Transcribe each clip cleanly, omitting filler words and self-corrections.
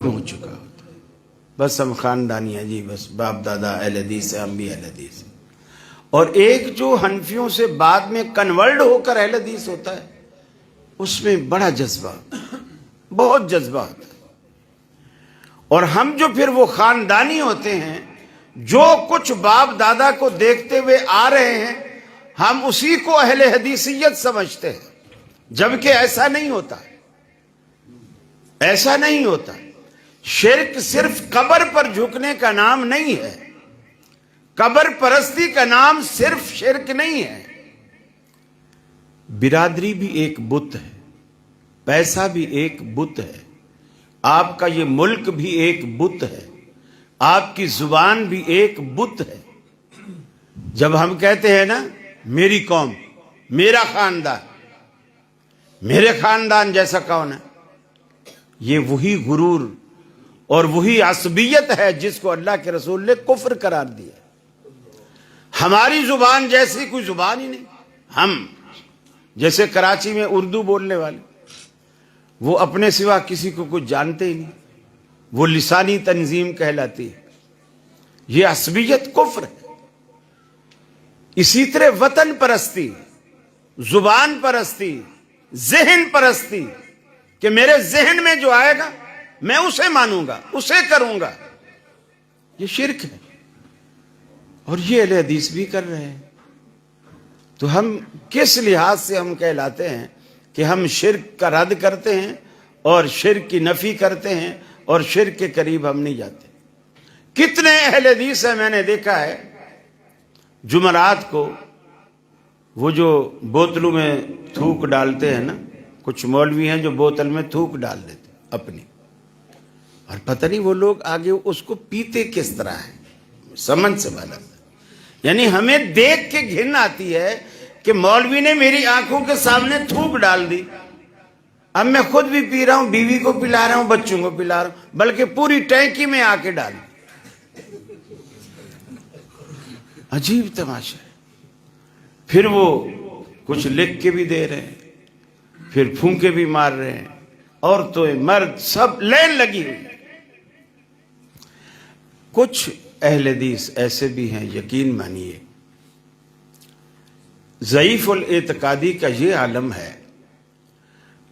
ہو چکا ہوتا ہے، بس ہم خاندانی ہیں جی، بس باپ دادا اہل حدیث ہیں، ہم بھی اہل حدیث ہیں۔ اور ایک جو حنفیوں سے بعد میں کنورٹ ہو کر اہل حدیث ہوتا ہے، اس میں بڑا جذبہ، بہت جذبہ ہوتا ہے۔ اور ہم جو پھر وہ خاندانی ہوتے ہیں، جو کچھ باپ دادا کو دیکھتے ہوئے آ رہے ہیں، ہم اسی کو اہل حدیثیت سمجھتے ہیں، جبکہ ایسا نہیں ہوتا، ایسا نہیں ہوتا۔ شرک صرف قبر پر جھکنے کا نام نہیں ہے، قبر پرستی کا نام صرف شرک نہیں ہے۔ برادری بھی ایک بت ہے، پیسہ بھی ایک بت ہے، آپ کا یہ ملک بھی ایک بت ہے، آپ کی زبان بھی ایک بت ہے۔ جب ہم کہتے ہیں نا میری قوم، میرا خاندان، میرے خاندان جیسا کون ہے، یہ وہی غرور اور وہی عصبیت ہے جس کو اللہ کے رسول نے کفر قرار دیا۔ ہماری زبان جیسی کوئی زبان ہی نہیں۔ ہم جیسے کراچی میں اردو بولنے والے، وہ اپنے سوا کسی کو کچھ جانتے ہی نہیں، وہ لسانی تنظیم کہلاتی ہے۔ یہ عصبیت کفر ہے۔ اسی طرح وطن پرستی، زبان پرستی، ذہن پرستی، کہ میرے ذہن میں جو آئے گا میں اسے مانوں گا، اسے کروں گا، یہ شرک ہے۔ اور یہ اہل حدیث بھی کر رہے ہیں۔ تو ہم کس لحاظ سے ہم کہلاتے ہیں کہ ہم شرک کا رد کرتے ہیں اور شرک کی نفی کرتے ہیں اور شرک کے قریب ہم نہیں جاتے۔ کتنے اہل حدیث ہیں، میں نے دیکھا ہے جمعرات کو وہ جو بوتلوں میں تھوک ڈالتے ہیں نا، کچھ مولوی ہیں جو بوتل میں تھوک ڈال دیتے اپنی، اور پتہ نہیں وہ لوگ آگے اس کو پیتے کس طرح ہیں، سمجھ سے بالا۔ یعنی ہمیں دیکھ کے گھن آتی ہے کہ مولوی نے میری آنکھوں کے سامنے تھوک ڈال دی، اب میں خود بھی پی رہا ہوں، بیوی کو پلا رہا ہوں، بچوں کو پلا رہا ہوں، بلکہ پوری ٹینکی میں آ کے ڈال۔ عجیب تماشا ہے۔ پھر وہ کچھ لکھ کے بھی دے رہے ہیں، پھر پھونکے بھی مار رہے ہیں، عورتیں مرد سب لین لگی ہوئی۔ کچھ اہل حدیث ایسے بھی ہیں، یقین مانیے، ضعیف الاعتقادی کا یہ عالم ہے،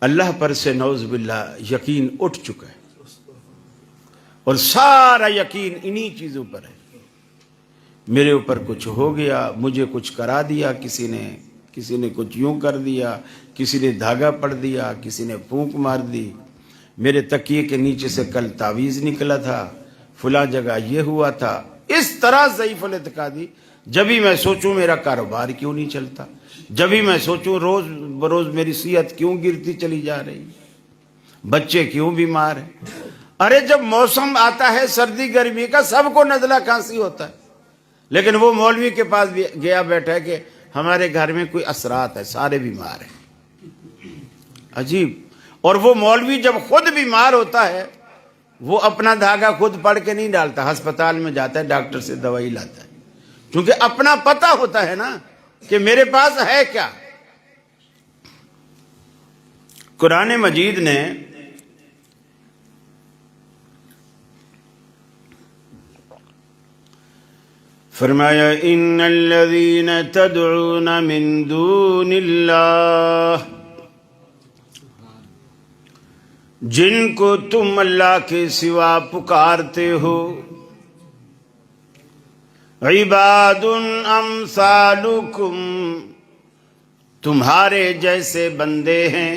اللہ پر سے نعوذ باللہ یقین اٹھ چکا ہے، اور سارا یقین انہی چیزوں پر ہے۔ میرے اوپر کچھ ہو گیا، مجھے کچھ کرا دیا کسی نے کچھ یوں کر دیا، کسی نے دھاگا پڑ دیا، کسی نے پھونک مار دی، میرے تکیے کے نیچے سے کل تعویذ نکلا تھا، فلاں جگہ یہ ہوا تھا۔ اس طرح ضعیف الاعتقادی، جب ہی میں سوچوں میرا کاروبار کیوں نہیں چلتا، جب ہی میں سوچوں روز بروز میری صحت کیوں گرتی چلی جا رہی، بچے کیوں بیمار ہیں۔ ارے جب موسم آتا ہے سردی گرمی کا، سب کو نزلہ کھانسی ہوتا ہے، لیکن وہ مولوی کے پاس بھی گیا بیٹھا ہے کہ ہمارے گھر میں کوئی اثرات ہے، سارے بیمار ہیں۔ عجیب۔ اور وہ مولوی جب خود بیمار ہوتا ہے، وہ اپنا دھاگا خود پڑھ کے نہیں ڈالتا، ہسپتال میں جاتا ہے، ڈاکٹر سے دوائی لاتا ہے، کیونکہ اپنا پتہ ہوتا ہے نا کہ میرے پاس ہے کیا۔ قرآن مجید نے فرمایا ان الذین تدعون من دون اللہ، جن کو تم اللہ کے سوا پکارتے ہو، عباد امثالکم، تمہارے جیسے بندے ہیں۔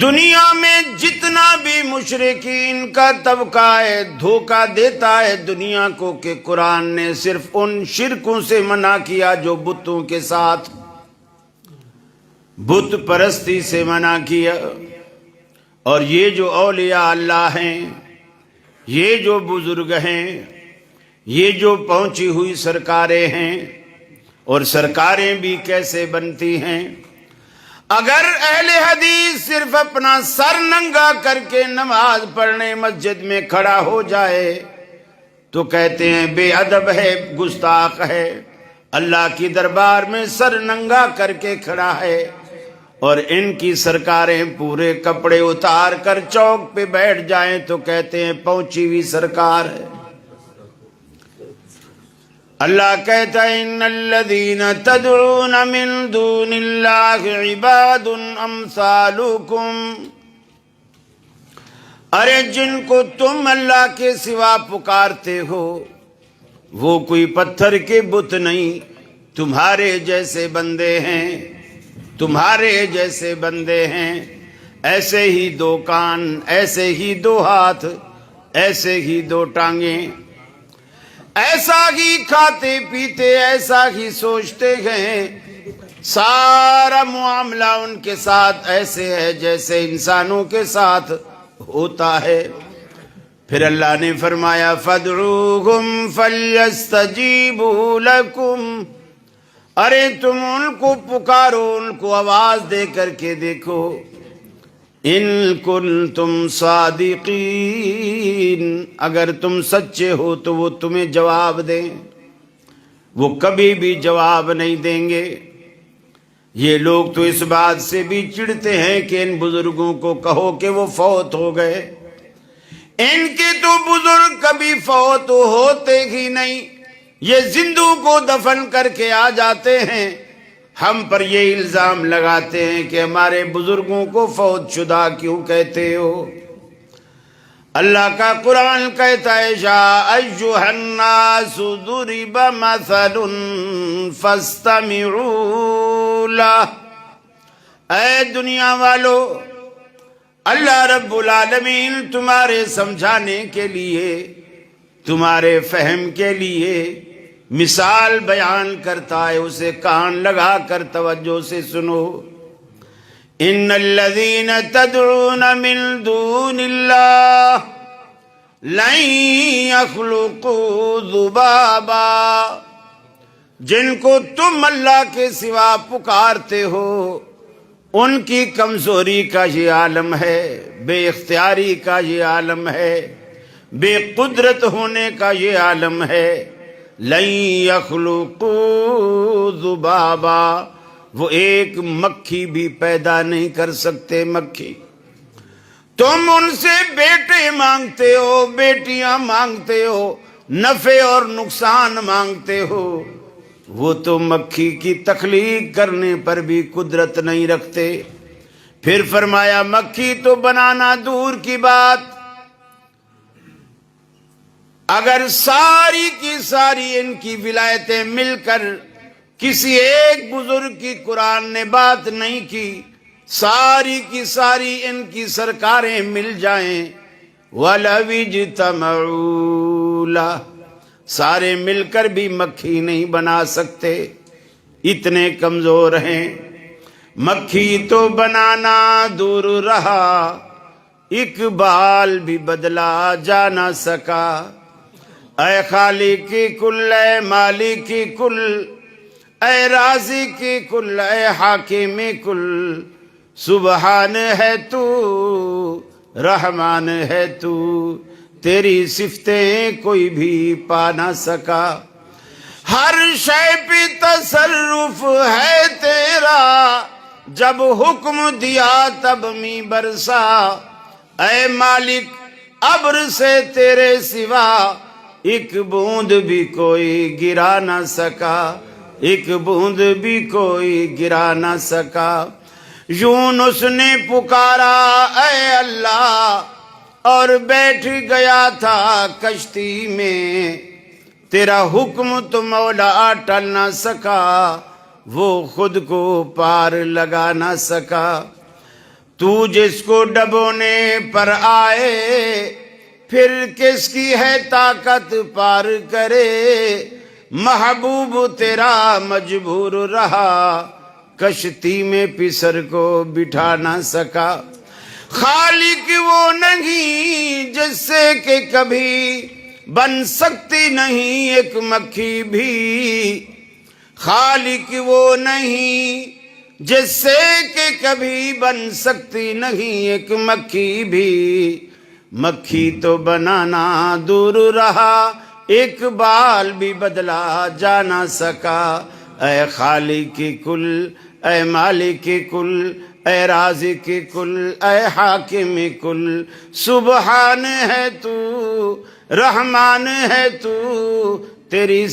دنیا میں جتنا بھی مشرکین کا طبقہ ہے دھوکہ دیتا ہے دنیا کو کہ قرآن نے صرف ان شرکوں سے منع کیا جو بتوں کے ساتھ، بت پرستی سے منع کیا۔ اور یہ جو اولیاء اللہ ہیں، یہ جو بزرگ ہیں، یہ جو پہنچی ہوئی سرکاریں ہیں، اور سرکاریں بھی کیسے بنتی ہیں۔ اگر اہل حدیث صرف اپنا سر ننگا کر کے نماز پڑھنے مسجد میں کھڑا ہو جائے تو کہتے ہیں بے ادب ہے، گستاخ ہے، اللہ کی دربار میں سر ننگا کر کے کھڑا ہے، اور ان کی سرکاریں پورے کپڑے اتار کر چوک پہ بیٹھ جائیں تو کہتے ہیں پہنچی ہوئی سرکار ہے۔ اللہ کہتا ہے ان الذین تدعون من دون اللہ عباد امثالکم، ارے جن کو تم اللہ کے سوا پکارتے ہو وہ کوئی پتھر کے بت نہیں، تمہارے جیسے بندے ہیں، تمہارے جیسے بندے ہیں، ایسے ہی دو کان، ایسے ہی دو ہاتھ، ایسے ہی دو ٹانگیں، ایسا ہی کھاتے پیتے، ایسا ہی سوچتے ہیں، سارا معاملہ ان کے ساتھ ایسے ہے جیسے انسانوں کے ساتھ ہوتا ہے۔ پھر اللہ نے فرمایا فَادْعُوهُمْ فَلْيَسْتَجِيبُوا لَكُمْ، ارے تم ان کو پکارو، ان کو آواز دے کر کے دیکھو، ان کنتم صادقین، اگر تم سچے ہو تو وہ تمہیں جواب دیں، وہ کبھی بھی جواب نہیں دیں گے۔ یہ لوگ تو اس بات سے بھی چڑھتے ہیں کہ ان بزرگوں کو کہو کہ وہ فوت ہو گئے، ان کے تو بزرگ کبھی فوت ہوتے ہی نہیں، یہ زندوں کو دفن کر کے آ جاتے ہیں، ہم پر یہ الزام لگاتے ہیں کہ ہمارے بزرگوں کو فوت شدہ کیوں کہتے ہو۔ اللہ کا قرآن کہتا ہے یا ایھا الناس ضرب مثل فاستمعوا لہ، اے دنیا والو، اللہ رب العالمین تمہارے سمجھانے کے لیے، تمہارے فہم کے لیے مثال بیان کرتا ہے، اسے کان لگا کر توجہ سے سنو۔ ان الذین تدعون من دون اللہ لن یخلقوا ذبابا، جن کو تم اللہ کے سوا پکارتے ہو ان کی کمزوری کا یہ عالم ہے، بے اختیاری کا یہ عالم ہے، بے قدرت ہونے کا یہ عالم ہے۔ لن یخلقوا ذبابا، وہ ایک مکھی بھی پیدا نہیں کر سکتے۔ مکھی، تم ان سے بیٹے مانگتے ہو، بیٹیاں مانگتے ہو، نفع اور نقصان مانگتے ہو، وہ تو مکھی کی تخلیق کرنے پر بھی قدرت نہیں رکھتے۔ پھر فرمایا مکھی تو بنانا دور کی بات، اگر ساری کی ساری ان کی ولایتیں مل کر کسی ایک بزرگ کی قرآن نے بات نہیں کی، ساری کی ساری ان کی سرکاریں مل جائیں، وَلَوِ اجْتَمَعُوا لَهُ، سارے مل کر بھی مکھی نہیں بنا سکتے، اتنے کمزور ہیں۔ مکھی تو بنانا دور رہا، اقبال بھی بدلا جا نہ سکا۔ اے خالق کل، اے مالک کل، اے رازق کل، اے حاکم کل، سبحان ہے تو، رحمان ہے تو، تیری صفتیں کوئی بھی پا نہ سکا۔ ہر شے پہ تصرف ہے تیرا، جب حکم دیا تب می برسا۔ اے مالک ابر سے تیرے سوا ایک بوند بھی کوئی گرا نہ سکا، ایک بوند بھی کوئی گرا نہ سکا۔ یونس نے پکارا اے اللہ اور بیٹھ گیا تھا کشتی میں، تیرا حکم تو مولا ٹل نہ سکا، وہ خود کو پار لگا نہ سکا۔ تو جس کو ڈبونے پر آئے پھر کس کی ہے طاقت پار کرے، محبوب تیرا مجبور رہا، کشتی میں پسر کو بٹھا نہ سکا۔ خالق وہ نہیں جس سے کہ کبھی بن سکتی نہیں ایک مکھی بھی، خالق وہ نہیں جس سے کہ کبھی بن سکتی نہیں ایک مکھی بھی۔ مکھی تو بنانا دور رہا، ایک بال بھی بدلا جا نہ سکا۔ اے خالق کل، اے مالک کل، اے رازق کل اے حاکم کل سبحان ہے تو رحمان ہے تو تیری